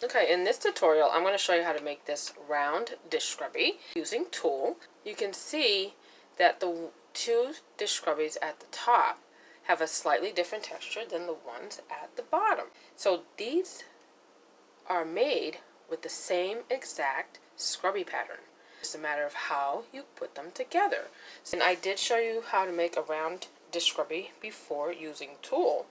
Okay, in this tutorial, I'm going to show you how to make this round dish scrubby using Tulle. You can see that the two dish scrubbies at the top have a slightly different texture than the ones at the bottom. So these are made with the same exact scrubby pattern. It's a matter of how you put them together. And I did show you how to make a round dish scrubby before using Tulle.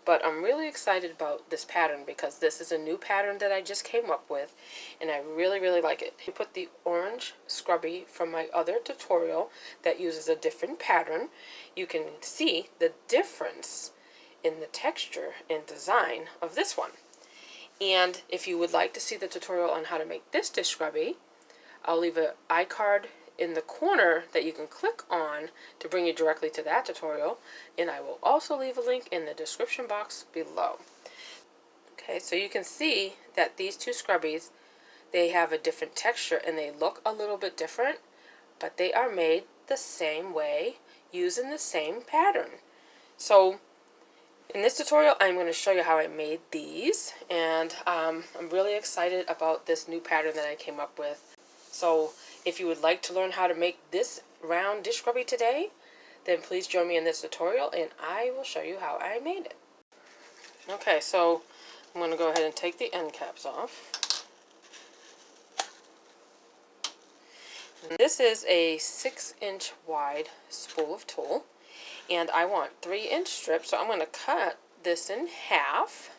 But I'm really excited about this pattern because this is a new pattern that I just came up with and I really like it. I put the orange scrubby from my other tutorial that uses a different pattern. You can see the difference in the texture and design of this one. And if you would like to see the tutorial on how to make this dish scrubby, I'll leave an iCard in the corner that you can click on to bring you directly to that tutorial, and I will also leave a link in the description box below. Okay, so you can see that these two scrubbies, they have a different texture and they look a little bit different, but they are made the same way using the same pattern. So in this tutorial, I'm going to show you how I made these, and I'm really excited about this new pattern that I came up with. So if you would like to learn how to make this round dish scrubby today, then please join me in this tutorial and I will show you how I made it. Okay, so I'm going to go ahead and take the end caps off. And this is a 6-inch wide spool of tulle, and I want 3-inch strips, so I'm going to cut this in half.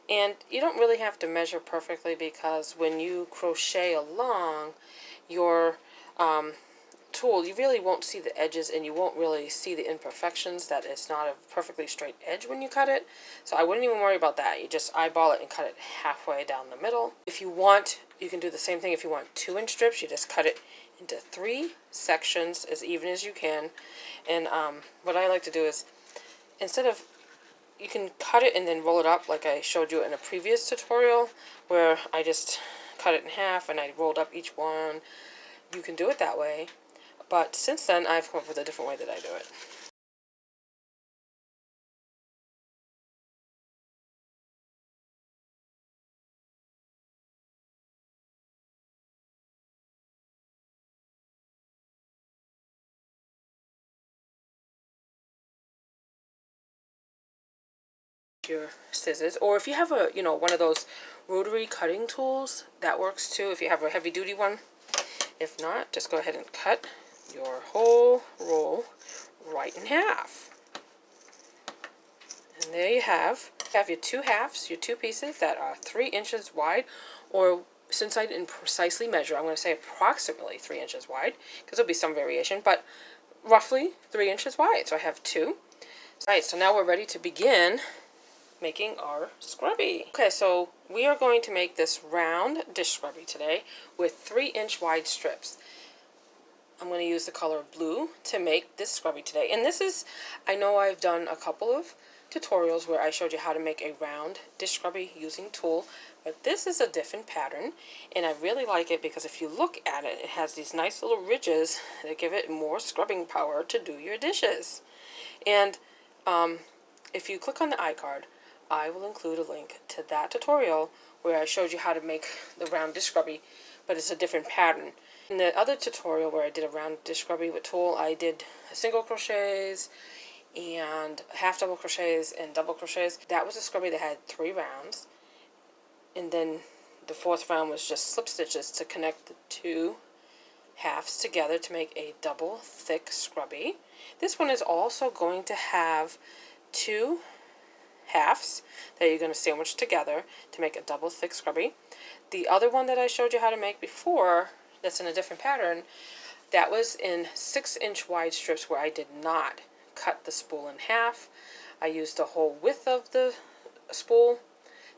And you don't really have to measure perfectly because when you crochet along your tool, you really won't see the edges and you won't really see the imperfections, that it's not a perfectly straight edge when you cut it. So I wouldn't even worry about that. You just eyeball it and cut it halfway down the middle. If you want, you can do the same thing. If you want 2-inch strips, you just cut it into 3 sections as even as you can. And what I like to do is, instead of, you can cut it and then roll it up like I showed you in a previous tutorial where I just cut it in half and I rolled up each one. You can do it that way, but since then I've come up with a different way that I do it. Your scissors, or if you have a one of those rotary cutting tools, that works too if you have a heavy duty one. If not, just go ahead and cut your whole roll right in half. And there you have your 2 halves, your 2 pieces that are 3 inches wide, or since I didn't precisely measure, I'm going to say approximately 3 inches wide because there'll be some variation, but roughly 3 inches wide. So I have 2. Alright, so now we're ready to begin making our scrubby. Okay, so we are going to make this round dish scrubby today with 3-inch wide strips. I'm going to use the color blue to make this scrubby today. And this is, I know I've done a couple of tutorials where I showed you how to make a round dish scrubby using Tulle, but this is a different pattern and I really like it because if you look at it, it has these nice little ridges that give it more scrubbing power to do your dishes. And if you click on the iCard, I will include a link to that tutorial where I showed you how to make the round dish scrubby, but it's a different pattern. In the other tutorial where I did a round dish scrubby with Tulle, I did single crochets and half double crochets and double crochets. That was a scrubby that had 3 rounds, and then the 4th round was just slip stitches to connect the 2 halves together to make a double thick scrubby. This one is also going to have 2 halves that you're going to sandwich together to make a double thick scrubby. The other one that I showed you how to make before, that's in a different pattern, that was in 6-inch wide strips where I did not cut the spool in half. I used the whole width of the spool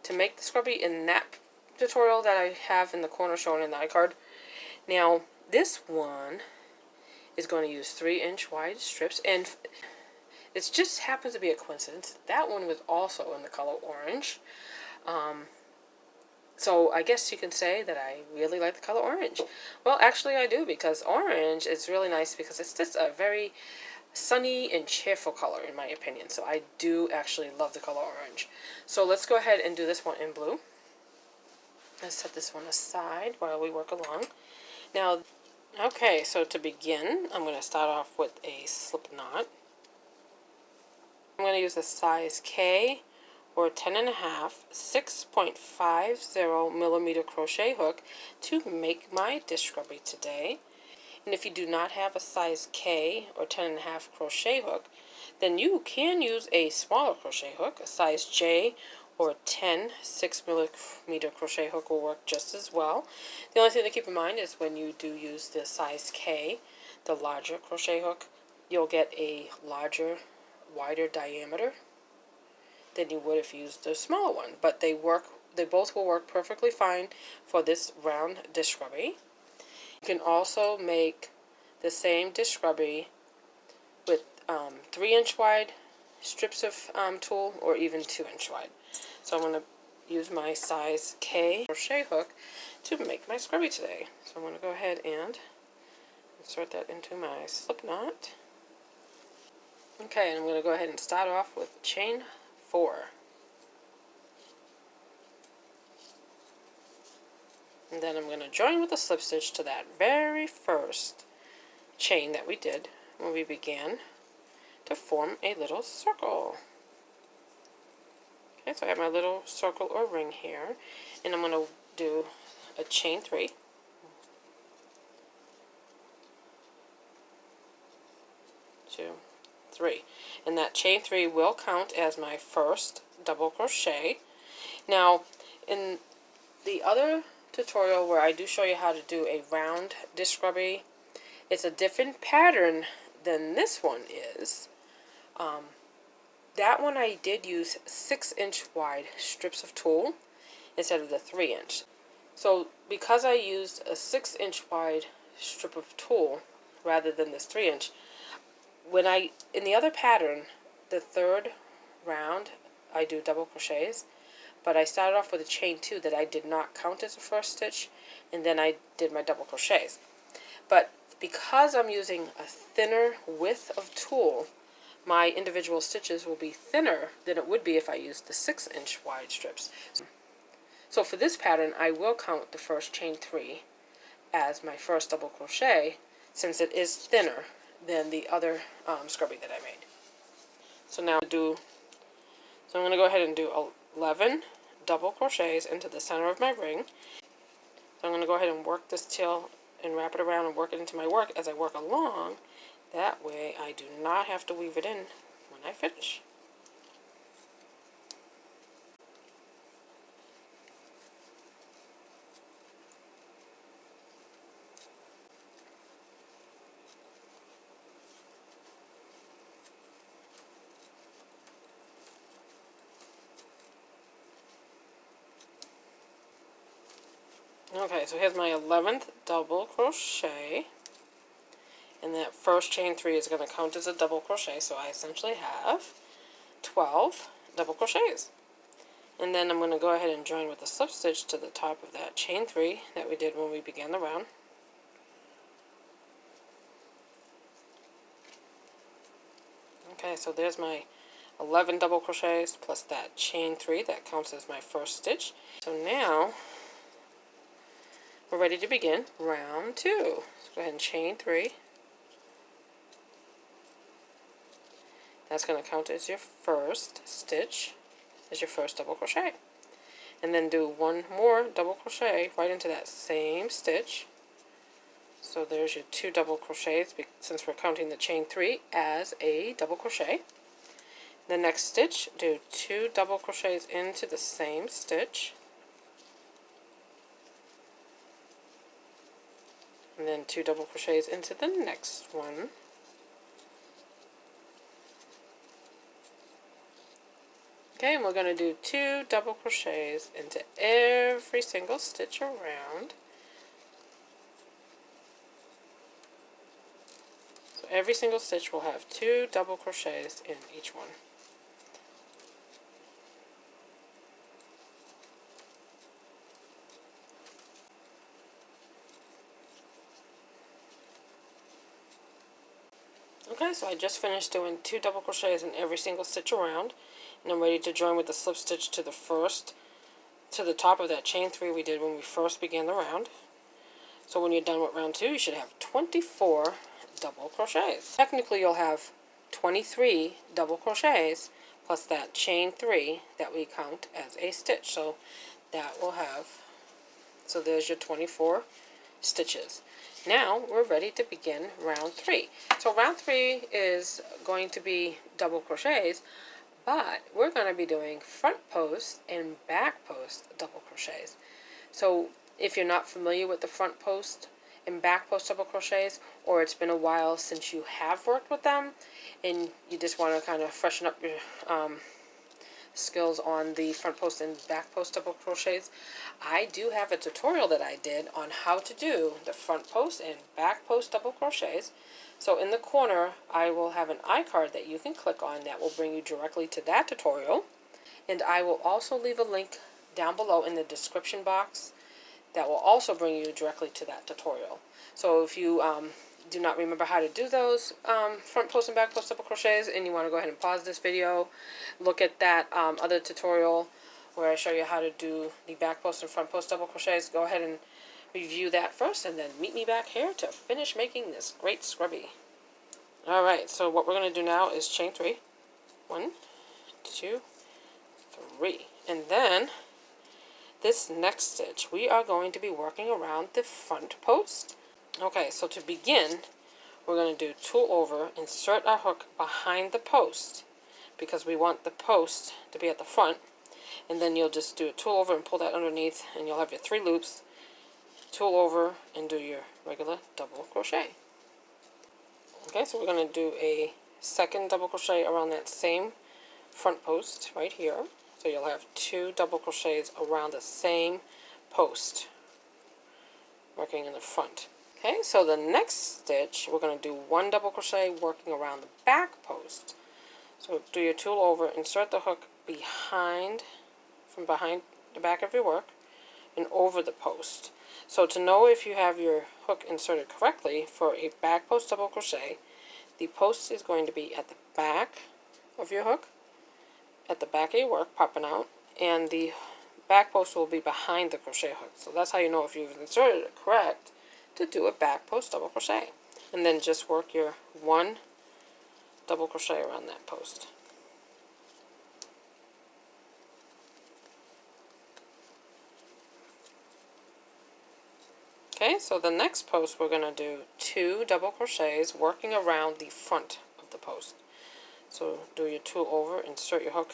to make the scrubby in that tutorial that I have in the corner shown in the iCard. Now this one is going to use 3-inch wide strips, and it just happens to be a coincidence. That one was also in the color orange. So I guess you can say that I really like the color orange. Well, actually I do, because orange is really nice because it's just a very sunny and cheerful color in my opinion. So I do actually love the color orange. So let's go ahead and do this one in blue. Let's set this one aside while we work along. Now, okay, so to begin, I'm going to start off with a slip knot. I'm going to use a size K or 10.5 6.50 millimeter crochet hook to make my dish scrubby today. And if you do not have a size K or 10.5 crochet hook, then you can use a smaller crochet hook. A size J or 10 6 millimeter crochet hook will work just as well. The only thing to keep in mind is when you do use the size K, the larger crochet hook, you'll get a larger, wider diameter than you would if you used the smaller one. But they both will work perfectly fine for this round dish scrubby. You can also make the same dish scrubby with 3-inch wide strips of tulle or even 2-inch wide. So I'm going to use my size K crochet hook to make my scrubby today. So I'm going to go ahead and insert that into my slip knot. Okay, and I'm going to go ahead and start off with chain 4. And then I'm going to join with a slip stitch to that very first chain that we did when we began to form a little circle. Okay, so I have my little circle or ring here, and I'm going to do a chain 3. 2, 3. And that chain 3 will count as my first double crochet. Now, in the other tutorial where I do show you how to do a round dish scrubby, it's a different pattern than this one is. That one I did use 6-inch wide strips of tulle instead of the 3-inch. So because I used a 6-inch wide strip of tulle rather than this 3-inch, in the other pattern, the third round, I do double crochets, but I started off with a chain 2 that I did not count as a first stitch, and then I did my double crochets. But because I'm using a thinner width of tulle, my individual stitches will be thinner than it would be if I used the 6-inch wide strips. So for this pattern, I will count the first chain 3 as my first double crochet, since it is thinner than the other scrubby that I made. So now I'm going to go ahead and do 11 double crochets into the center of my ring. So I'm going to go ahead and work this tail and wrap it around and work it into my work as I work along. That way I do not have to weave it in when I finish. Okay, so here's my 11th double crochet, and that first chain 3 is going to count as a double crochet, so I essentially have 12 double crochets. And then I'm going to go ahead and join with a slip stitch to the top of that chain 3 that we did when we began the round. Okay, so there's my 11 double crochets plus that chain 3 that counts as my first stitch. So now we're ready to begin round 2. So go ahead and chain 3. That's going to count as your first stitch, as your first double crochet. And then do one more double crochet right into that same stitch. So there's your 2 double crochets, since we're counting the chain 3 as a double crochet. The next stitch, do 2 double crochets into the same stitch. And then 2 double crochets into the next one. Okay, and we're going to do 2 double crochets into every single stitch around. So every single stitch will have 2 double crochets in each one. Okay, so I just finished doing 2 double crochets in every single stitch around, and I'm ready to join with the slip stitch to the first to the top of that chain 3 we did when we first began the round. So when you're done with round 2, you should have 24 double crochets. Technically, you'll have 23 double crochets plus that chain 3 that we count as a stitch. So that will have, so there's your 24 stitches. Now we're ready to begin round 3. So round 3 is going to be double crochets, but we're going to be doing front post and back post double crochets. So if you're not familiar with the front post and back post double crochets, or it's been a while since you have worked with them and you just want to kind of freshen up your skills on the front post and back post double crochets, I do have a tutorial that I did on how to do the front post and back post double crochets. So in the corner I will have an iCard that you can click on that will bring you directly to that tutorial, and I will also leave a link down below in the description box that will also bring you directly to that tutorial. So if you do not remember how to do those front post and back post double crochets and you want to go ahead and pause this video, look at that other tutorial where I show you how to do the back post and front post double crochets, go ahead and review that first and then meet me back here to finish making this great scrubby. Alright, so what we're going to do now is chain 3. 1, 2, 3. And then this next stitch we are going to be working around the front post. Okay, so to begin, we're going to do tulle over, insert our hook behind the post because we want the post to be at the front, and then you'll just do a tulle over and pull that underneath, and you'll have your 3 loops, tulle over, and do your regular double crochet. Okay, so we're going to do a second double crochet around that same front post right here. So you'll have 2 double crochets around the same post, working in the front. Okay, so the next stitch, we're going to do 1 double crochet working around the back post. So do your tulle over, insert the hook from behind the back of your work and over the post. So to know if you have your hook inserted correctly for a back post double crochet, the post is going to be at the back of your hook, at the back of your work, popping out, and the back post will be behind the crochet hook. So that's how you know if you've inserted it correct, to do a back post double crochet. And then just work your 1 double crochet around that post. Okay, so the next post we're going to do 2 double crochets working around the front of the post. So do your tulle over, insert your hook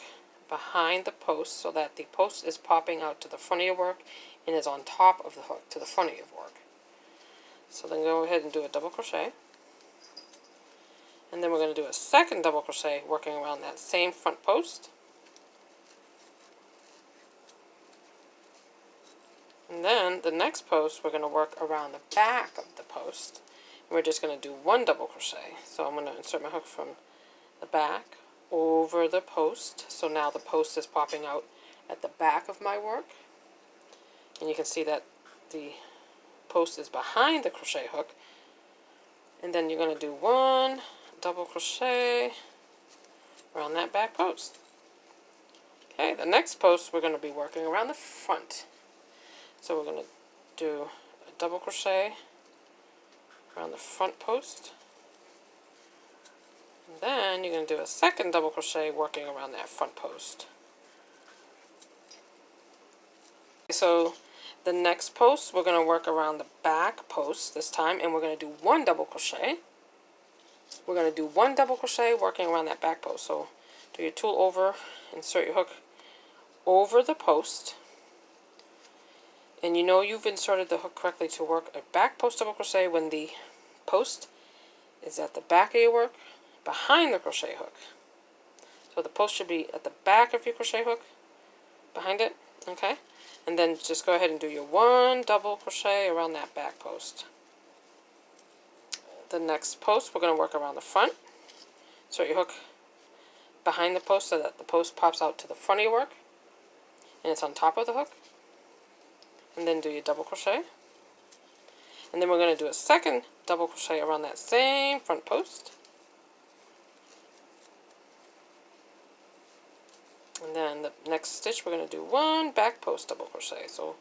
behind the post so that the post is popping out to the front of your work and is on top of the hook to the front of your work. So then go ahead and do a double crochet. And then we're going to do a second double crochet working around that same front post. And then the next post we're going to work around the back of the post. And we're just going to do 1 double crochet. So I'm going to insert my hook from the back over the post. So now the post is popping out at the back of my work. And you can see that the post is behind the crochet hook. And then you're going to do 1 double crochet around that back post. Okay, the next post we're going to be working around the front. So we're going to do a double crochet around the front post. And then you're going to do a second double crochet working around that front post. So the next post we're going to work around the back post this time, and we're going to do 1 double crochet. We're going to do 1 double crochet working around that back post. So do your tulle over, insert your hook over the post, and you know you've inserted the hook correctly to work a back post double crochet when the post is at the back of your work behind the crochet hook. So the post should be at the back of your crochet hook, behind it, okay? And then just go ahead and do your 1 double crochet around that back post. The next post we're going to work around the front. Insert your hook behind the post so that the post pops out to the front of your work and it's on top of the hook. And then do your double crochet. And then we're going to do a second double crochet around that same front post. And then the next stitch we're going to do one back post double crochet. So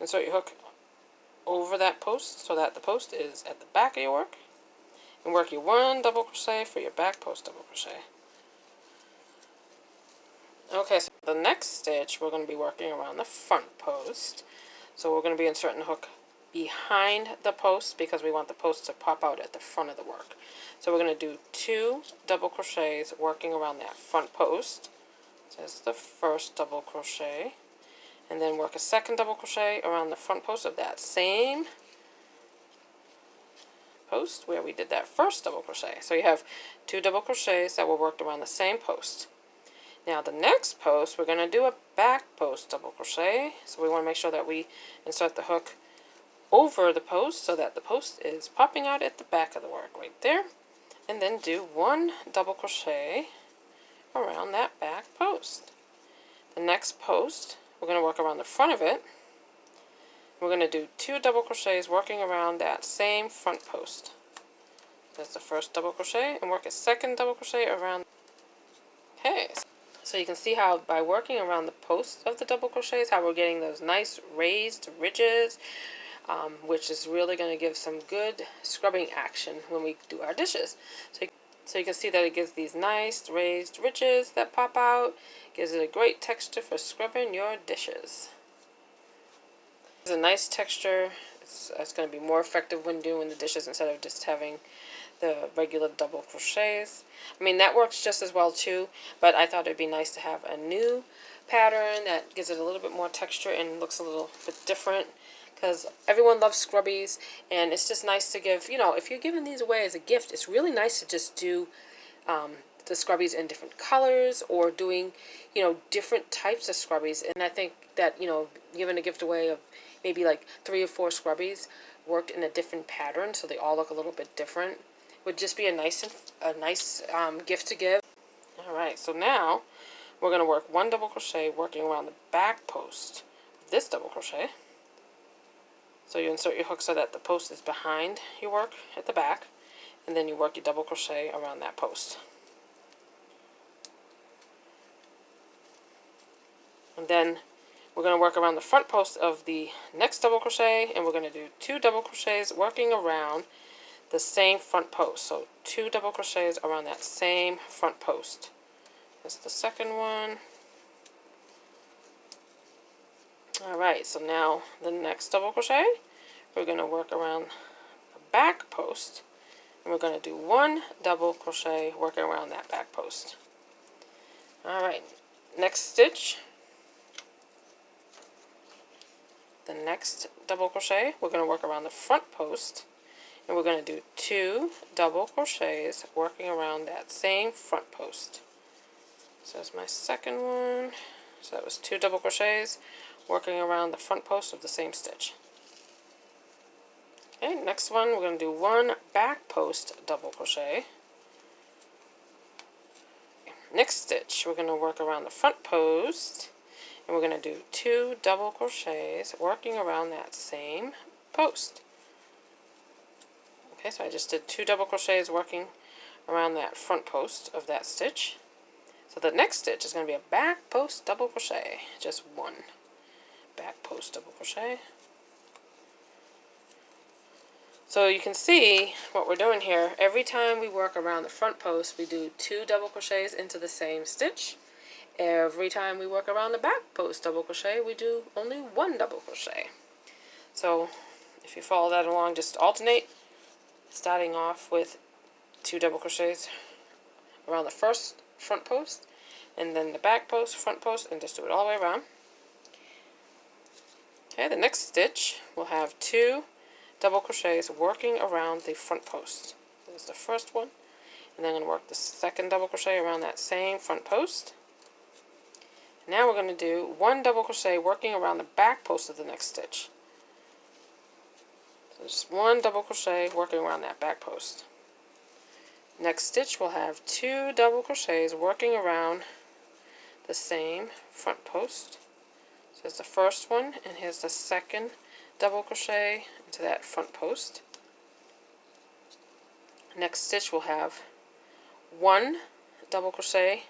insert your hook over that post so that the post is at the back of your work, and work your one double crochet for your back post double crochet. Okay, so the next stitch we're going to be working around the front post. So we're going to be inserting the hook behind the post because we want the post to pop out at the front of the work. So we're going to do 2 double crochets working around that front post. So that's the first double crochet. And then work a second double crochet around the front post of that same post where we did that first double crochet. So you have 2 double crochets that were worked around the same post. Now the next post we're going to do a back post double crochet. So we want to make sure that we insert the hook over the post so that the post is popping out at the back of the work right there. And then do 1 double crochet around that back post. The next post we're going to work around the front of it. We're going to do 2 double crochets working around that same front post. That's the first double crochet, and work a second double crochet around. Okay, so you can see how by working around the post of the double crochets, how we're getting those nice raised ridges, which is really going to give some good scrubbing action when we do our dishes. So you can see that it gives these nice raised ridges that pop out. Gives it a great texture for scrubbing your dishes. It's a nice texture. It's going to be more effective when doing the dishes instead of just having the regular double crochets. I mean, that works just as well too, but I thought it'd be nice to have a new pattern that gives it a little bit more texture and looks a little bit different, because everyone loves scrubbies, and it's just nice to give, you know, if you're giving these away as a gift, it's really nice to just do the scrubbies in different colors, or doing, you know, different types of scrubbies. And I think that, you know, giving a gift away of maybe like 3 or 4 scrubbies worked in a different pattern so they all look a little bit different would just be a nice gift to give. Alright, so now we're going to work 1 double crochet working around the back post of this double crochet. So you insert your hook so that the post is behind your work at the back, and then you work your double crochet around that post. And then we're going to work around the front post of the next double crochet, and we're going to do 2 double crochets working around the same front post. So 2 double crochets around that same front post. That's the second one. Alright, so now the next double crochet, we're going to work around the back post, and we're going to do 1 double crochet working around that back post. Alright, next stitch, the next double crochet, we're going to work around the front post, and we're going to do 2 double crochets working around that same front post. So that's my second one. So that was 2 double crochets working around the front post of the same stitch. Okay, next one we're going to do 1 back post double crochet. Next stitch we're going to work around the front post, and we're going to do 2 double crochets working around that same post. Okay, so I just did 2 double crochets working around that front post of that stitch. So the next stitch is going to be a back post double crochet, just 1 back post double crochet. So you can see what we're doing here. Every time we work around the front post, we do 2 double crochets into the same stitch. Every time we work around the back post double crochet, we do only 1 double crochet. So if you follow that along, just alternate, starting off with 2 double crochets around the first front post, and then the back post, front post, and just do it all the way around. Okay, the next stitch will have 2 double crochets working around the front post. There's the first one, and then I'm going to work the second double crochet around that same front post. Now we're going to do 1 double crochet working around the back post of the next stitch. So just 1 double crochet working around that back post. Next stitch will have 2 double crochets working around the same front post. So here's the first one, and here's the second double crochet into that front post. Next stitch will have 1 double crochet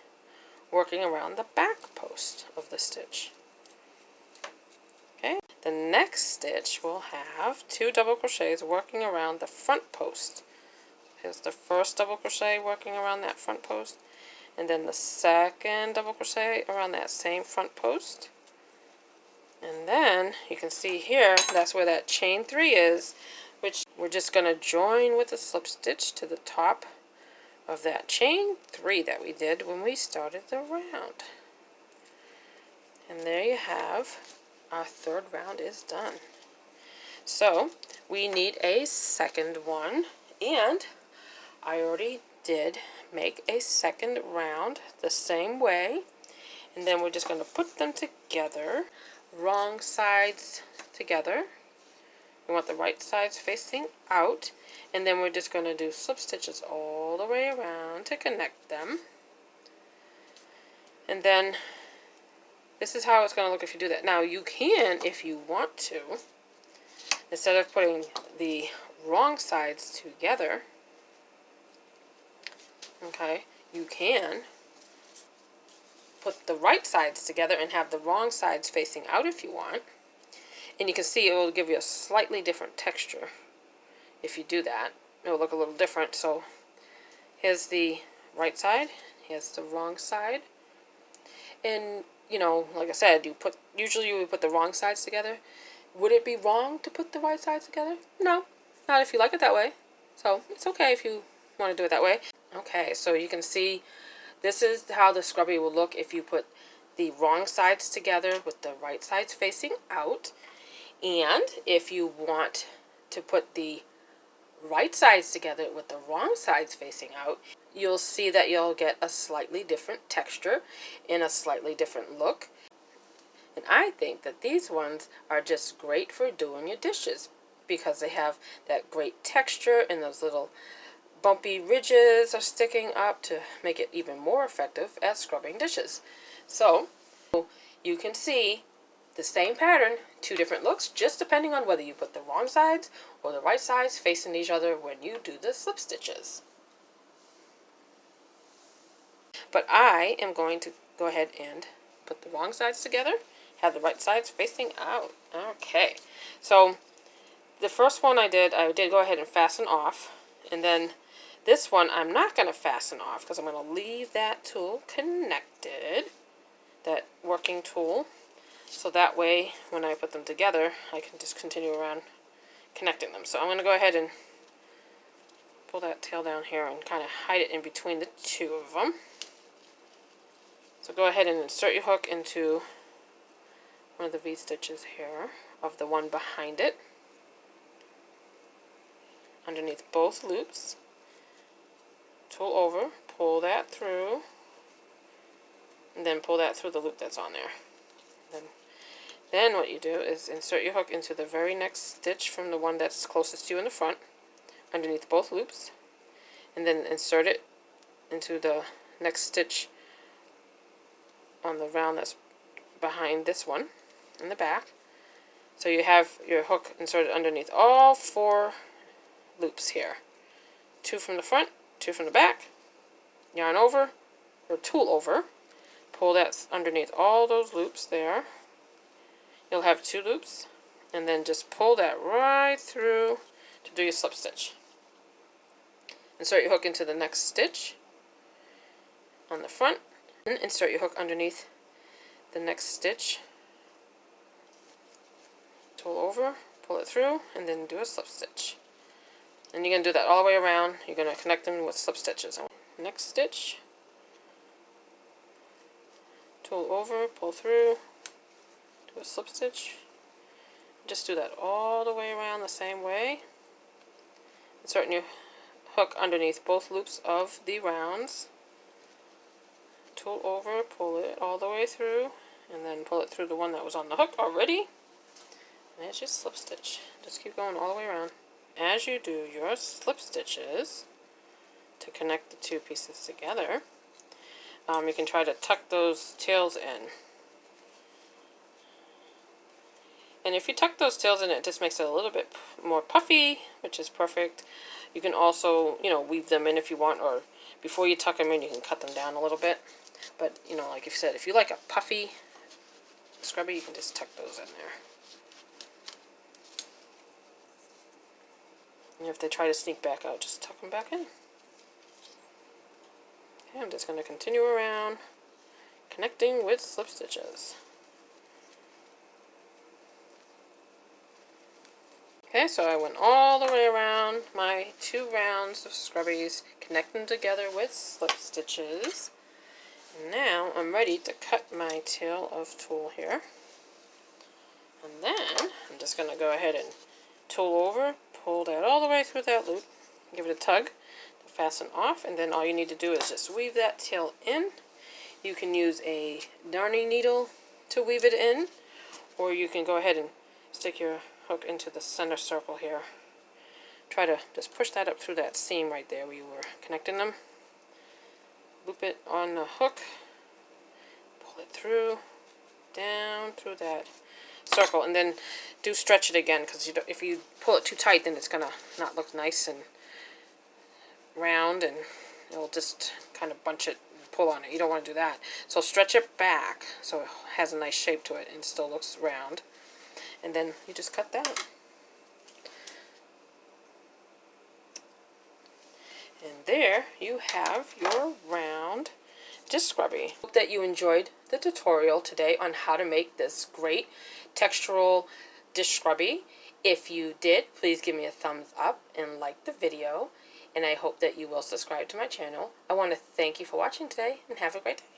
working around the back post of the stitch. Okay, the next stitch will have 2 double crochets working around the front post. Here's the first double crochet working around that front post, and then the second double crochet around that same front post. And then you can see here, that's where that chain 3 is, which we're just going to join with a slip stitch to the top of that chain 3 that we did when we started the round. And there you have, our third round is done. So we need a second one, and I already did make a second round the same way, and then we're just going to put them together, wrong sides together. We want the right sides facing out, and then we're just going to do slip stitches all the way around to connect them. And then this is how it's going to look if you do that. Now you can, if you want to, instead of putting the wrong sides together, okay, you can put the right sides together and have the wrong sides facing out if you want. And you can see it will give you a slightly different texture if you do that. It will look a little different. So here's the right side, here's the wrong side. And you know, like I said, usually you would put the wrong sides together. Would it be wrong to put the right sides together? No, not if you like it that way. So it's okay if you want to do it that way. Okay, so you can see this is how the scrubby will look if you put the wrong sides together with the right sides facing out. And if you want to put the right sides together with the wrong sides facing out, you'll see that you'll get a slightly different texture and a slightly different look. And I think that these ones are just great for doing your dishes because they have that great texture, and those little bumpy ridges are sticking up to make it even more effective at scrubbing dishes. So you can see the same pattern, 2 different looks, just depending on whether you put the wrong sides or the right sides facing each other when you do the slip stitches. But I am going to go ahead and put the wrong sides together, have the right sides facing out. Okay, so the first one I did go ahead and fasten off, and then this one I'm not going to fasten off because I'm going to leave that tool connected, that working tool, so that way when I put them together I can just continue around connecting them. So I'm going to go ahead and pull that tail down here and kind of hide it in between the 2 of them. So go ahead and insert your hook into one of the V-stitches here of the one behind it, underneath both loops. Tool over, pull that through, and then pull that through the loop that's on there. Then what you do is insert your hook into the very next stitch from the one that's closest to you in the front, underneath both loops, and then insert it into the next stitch on the round that's behind this one in the back. So you have your hook inserted underneath all 4 loops here. 2 from the front, 2 from the back, yarn over, or tool over, pull that underneath all those loops there. You'll have 2 loops, and then just pull that right through to do your slip stitch. Insert your hook into the next stitch on the front, and insert your hook underneath the next stitch. Tool over, pull it through, and then do a slip stitch. And you're going to do that all the way around. You're going to connect them with slip stitches. Next stitch, tool over, pull through, do a slip stitch. Just do that all the way around the same way. Insert your hook underneath both loops of the rounds. Tool over, pull it all the way through, and then pull it through the one that was on the hook already. And there's your slip stitch. Just keep going all the way around. As you do your slip stitches to connect the 2 pieces together, you can try to tuck those tails in. And if you tuck those tails in, it just makes it a little bit more puffy, which is perfect. You can also, weave them in if you want, or before you tuck them in, you can cut them down a little bit. But, you know, like you said, if you like a puffy scrubby, you can just tuck those in there. And if they try to sneak back out, just tuck them back in. Okay, I'm just going to continue around, connecting with slip stitches. Okay, so I went all the way around my 2 rounds of scrubbies, connecting together with slip stitches. And now I'm ready to cut my tail of tulle here. And then I'm just going to go ahead and tulle over, pull that all the way through that loop, give it a tug to fasten off, and then all you need to do is just weave that tail in. You can use a darning needle to weave it in, or you can go ahead and stick your hook into the center circle here. Try to just push that up through that seam right there where you were connecting them. Loop it on the hook, pull it through, down through that circle, and then do stretch it again, because if you pull it too tight, then it's going to not look nice and round, and it'll just kind of bunch it and pull on it. You don't want to do that. So stretch it back so it has a nice shape to it and still looks round. And then you just cut that. And there you have your round disc scrubby. Hope that you enjoyed the tutorial today on how to make this great textural dish scrubby. If you did, please give me a thumbs up and like the video. And I hope that you will subscribe to my channel. I want to thank you for watching today and have a great day.